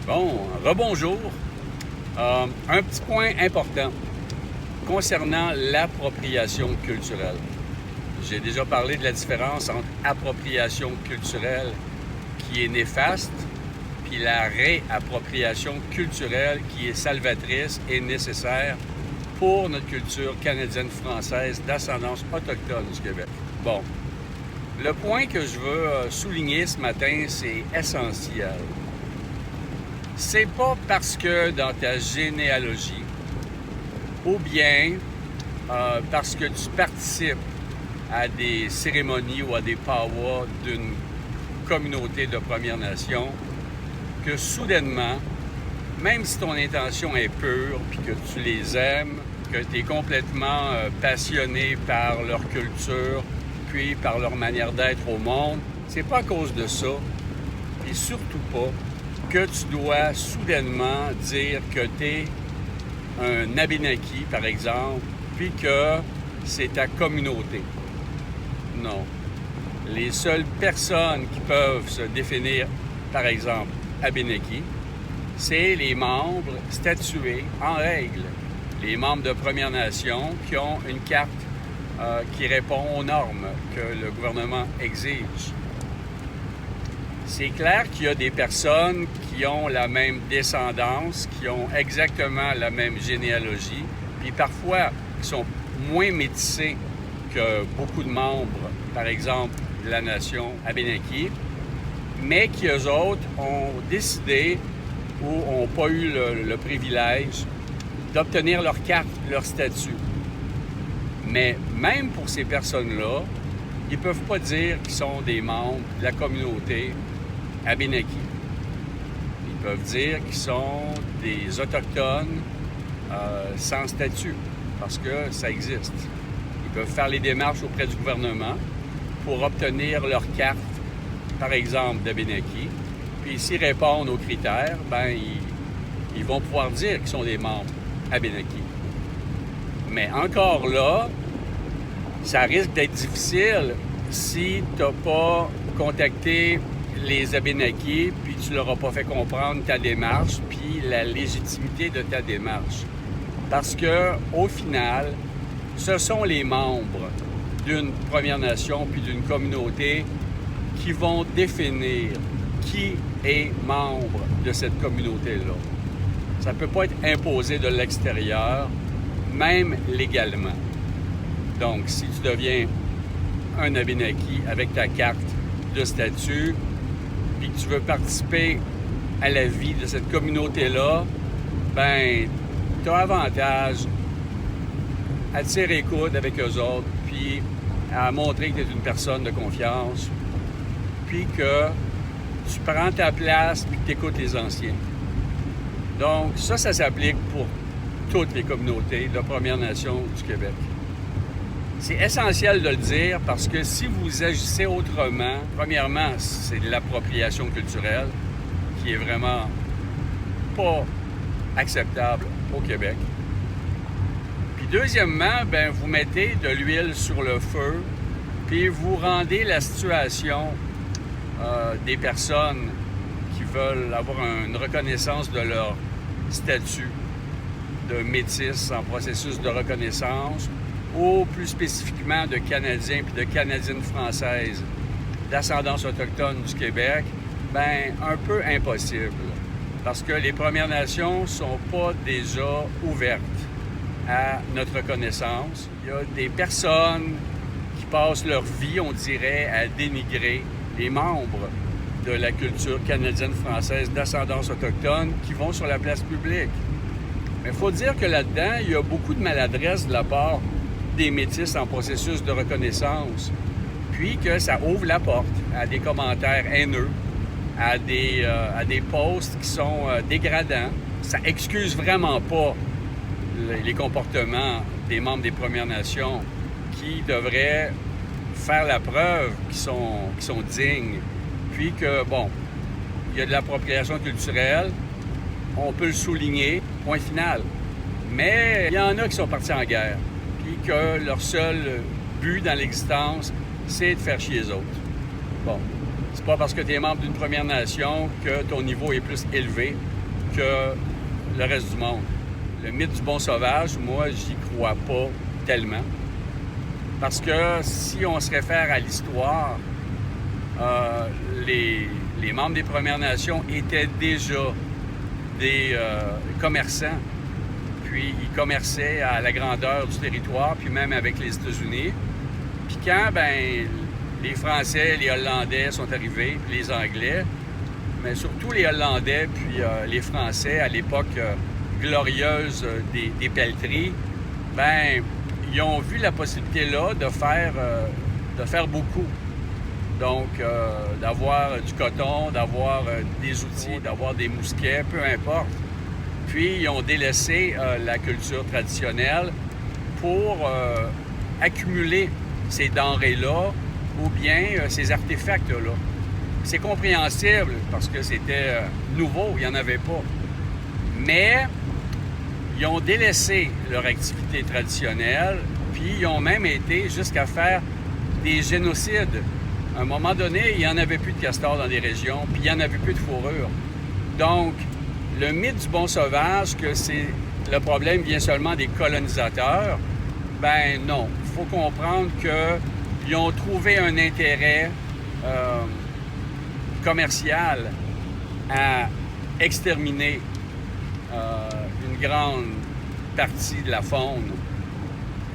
Bon, rebonjour. Un petit point important concernant l'appropriation culturelle. J'ai déjà parlé de la différence entre appropriation culturelle qui est néfaste, puis la réappropriation culturelle qui est salvatrice et nécessaire pour notre culture canadienne-française d'ascendance autochtone du Québec. Bon, le point que je veux souligner ce matin, c'est essentiel. C'est pas parce que dans ta généalogie, ou bien parce que tu participes à des cérémonies ou à des powwows d'une communauté de Premières Nations, que soudainement, même si ton intention est pure, puis que tu les aimes, que tu es complètement passionné par leur culture, puis par leur manière d'être au monde, c'est pas à cause de ça, et surtout pas que tu dois soudainement dire que tu es un Abénaki, par exemple, puis que c'est ta communauté. Non. Les seules personnes qui peuvent se définir, par exemple, Abénaki, c'est les membres statués en règle, les membres de Premières Nations qui ont une carte qui répond aux normes que le gouvernement exige. C'est clair qu'il y a des personnes qui ont la même descendance, qui ont exactement la même généalogie, puis parfois qui sont moins métissés que beaucoup de membres, par exemple, de la nation Abénaki, mais qui, eux autres, ont décidé ou n'ont pas eu le privilège d'obtenir leur carte, leur statut. Mais même pour ces personnes-là, ils ne peuvent pas dire qu'ils sont des membres de la communauté Abénaki. Ils peuvent dire qu'ils sont des Autochtones sans statut, parce que ça existe. Ils peuvent faire les démarches auprès du gouvernement pour obtenir leur carte, par exemple, d'Abénaki. Puis s'ils répondent aux critères, ben ils vont pouvoir dire qu'ils sont des membres Abénaki. Mais encore là, ça risque d'être difficile si tu n'as pas contacté les Abénakis, puis tu leur as pas fait comprendre ta démarche, puis la légitimité de ta démarche. Parce que, au final, ce sont les membres d'une Première Nation puis d'une communauté qui vont définir qui est membre de cette communauté-là. Ça ne peut pas être imposé de l'extérieur, même légalement. Donc, si tu deviens un Abénaki avec ta carte de statut, puis que tu veux participer à la vie de cette communauté-là, ben, tu as avantage à tirer les coudes avec eux autres, puis à montrer que tu es une personne de confiance, puis que tu prends ta place, puis que tu écoutes les anciens. Donc, ça s'applique pour toutes les communautés de Premières Nations du Québec. C'est essentiel de le dire parce que si vous agissez autrement, premièrement, c'est de l'appropriation culturelle qui est vraiment pas acceptable au Québec. Puis deuxièmement, ben vous mettez de l'huile sur le feu, puis vous rendez la situation des personnes qui veulent avoir une reconnaissance de leur statut de métis en processus de reconnaissance, ou plus spécifiquement de Canadiens puis de Canadiennes françaises d'ascendance autochtone du Québec, ben un peu impossible. Parce que les Premières Nations ne sont pas déjà ouvertes à notre reconnaissance. Il y a des personnes qui passent leur vie, on dirait, à dénigrer les membres de la culture canadienne-française d'ascendance autochtone qui vont sur la place publique. Mais il faut dire que là-dedans, il y a beaucoup de maladresse de la part des métis en processus de reconnaissance, puis que ça ouvre la porte à des commentaires haineux, à des posts qui sont dégradants. Ça excuse vraiment pas les comportements des membres des Premières Nations qui devraient faire la preuve qu'ils sont dignes, puis que, bon, il y a de l'appropriation culturelle, on peut le souligner, point final. Mais il y en a qui sont partis en guerre, puis que leur seul but dans l'existence, c'est de faire chier les autres. Bon, C'est pas parce que tu es membre d'une Première Nation que ton niveau est plus élevé que le reste du monde. Le mythe du bon sauvage, moi, j'y crois pas tellement. Parce que si on se réfère à l'histoire, les membres des Premières Nations étaient déjà des commerçants. Puis ils commerçaient à la grandeur du territoire, puis même avec les États-Unis. Puis quand, les Français, les Hollandais sont arrivés, puis les Anglais, mais surtout les Hollandais, puis les Français, à l'époque glorieuse des pelleteries, ils ont vu la possibilité là de faire beaucoup. Donc, d'avoir du coton, d'avoir des outils, d'avoir des mousquets, peu importe. Puis, ils ont délaissé la culture traditionnelle pour accumuler ces denrées-là ou bien ces artefacts-là. C'est compréhensible parce que c'était nouveau, il n'y en avait pas. Mais ils ont délaissé leur activité traditionnelle, puis ils ont même été jusqu'à faire des génocides. À un moment donné, il n'y en avait plus de castors dans des régions, puis il n'y en avait plus de fourrure. Donc, le mythe du bon sauvage, que le problème vient seulement des colonisateurs, non. Il faut comprendre qu'ils ont trouvé un intérêt commercial à exterminer une grande partie de la faune.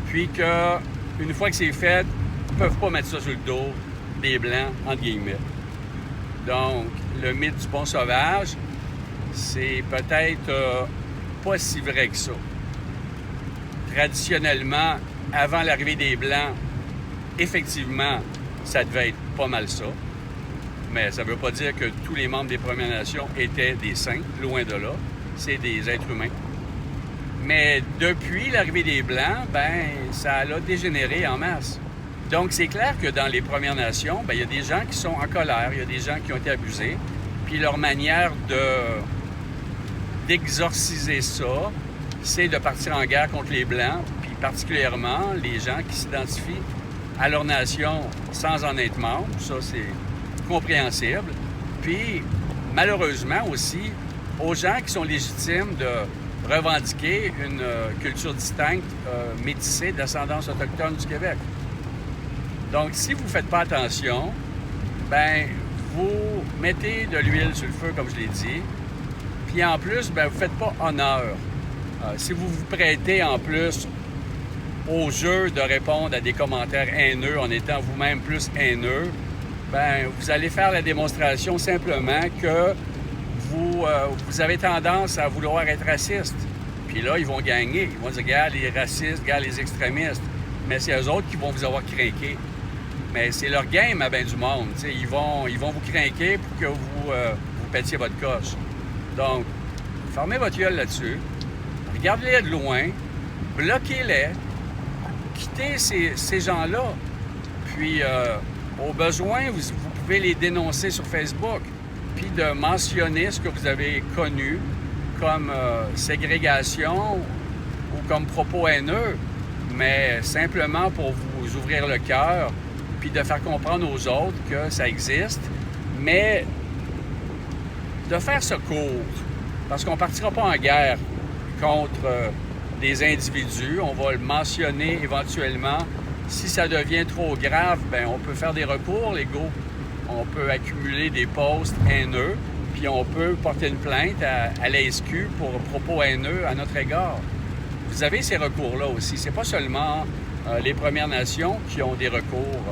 Puis qu'une fois que c'est fait, ils ne peuvent pas mettre ça sur le dos des Blancs, entre guillemets. Donc, le mythe du bon sauvage, c'est peut-être pas si vrai que ça. Traditionnellement, avant l'arrivée des Blancs, effectivement, ça devait être pas mal ça. Mais ça ne veut pas dire que tous les membres des Premières Nations étaient des saints, loin de là. C'est des êtres humains. Mais depuis l'arrivée des Blancs, ça a dégénéré en masse. Donc, c'est clair que dans les Premières Nations, il y a des gens qui sont en colère, il y a des gens qui ont été abusés. Puis leur manière d'exorciser ça, c'est de partir en guerre contre les Blancs, puis particulièrement les gens qui s'identifient à leur nation sans en être membre. Ça, c'est compréhensible. Puis, malheureusement aussi, aux gens qui sont légitimes de revendiquer une culture distincte, métissée, d'ascendance autochtone du Québec. Donc, si vous ne faites pas attention, vous mettez de l'huile sur le feu, comme je l'ai dit, puis en plus, vous ne faites pas honneur. Si vous vous prêtez en plus au jeu de répondre à des commentaires haineux en étant vous-même plus haineux, vous allez faire la démonstration simplement que vous avez tendance à vouloir être raciste. Puis là, ils vont gagner. Ils vont dire, regarde les racistes, regarde les extrémistes. Mais c'est eux autres qui vont vous avoir craqué. Mais c'est leur game à bien du monde. T'sais. Ils vont vous craquer pour que vous pétiez votre coche. Donc, fermez votre gueule là-dessus. Regardez-les de loin. Bloquez-les. Quittez ces gens-là. Puis, au besoin, vous pouvez les dénoncer sur Facebook. Puis de mentionner ce que vous avez connu comme ségrégation ou comme propos haineux, mais simplement pour vous ouvrir le cœur, puis de faire comprendre aux autres que ça existe, mais de faire ce cours, parce qu'on ne partira pas en guerre contre des individus, on va le mentionner éventuellement. Si ça devient trop grave, on peut faire des recours légaux. On peut accumuler des posts haineux, puis on peut porter une plainte à la SQ pour propos haineux à notre égard. Vous avez ces recours-là aussi. C'est pas seulement les Premières Nations qui ont des recours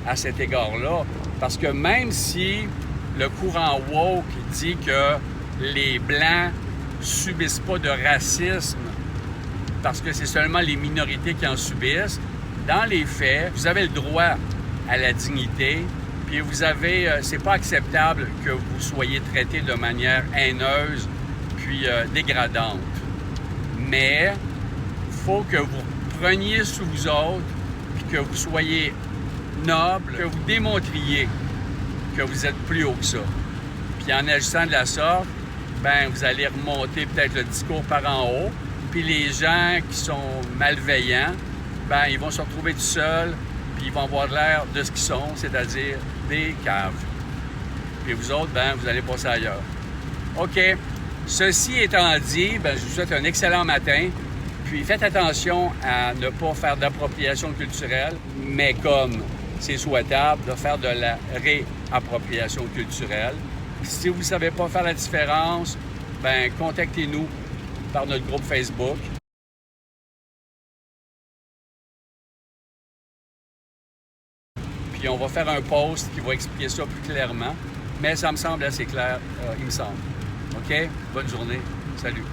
à cet égard-là, parce que même si le courant woke dit que les Blancs subissent pas de racisme parce que c'est seulement les minorités qui en subissent, dans les faits, vous avez le droit à la dignité. Puis vous avez, c'est pas acceptable que vous soyez traité de manière haineuse puis dégradante. Mais il faut que vous preniez sous vous autres, puis que vous soyez noble, que vous démontriez que vous êtes plus haut que ça. Puis en agissant de la sorte, vous allez remonter peut-être le discours par en haut, puis les gens qui sont malveillants, ils vont se retrouver tout seuls, puis ils vont avoir l'air de ce qu'ils sont, c'est-à-dire des caves. puis vous autres, ben, vous allez passer ailleurs. OK. Ceci étant dit, ben, je vous souhaite un excellent matin. Puis faites attention à ne pas faire d'appropriation culturelle, mais comme c'est souhaitable, de faire de la réappropriation culturelle. Si vous ne savez pas faire la différence, ben contactez-nous par notre groupe Facebook. Puis on va faire un post qui va expliquer ça plus clairement, mais ça me semble assez clair, il me semble. OK? Bonne journée. Salut.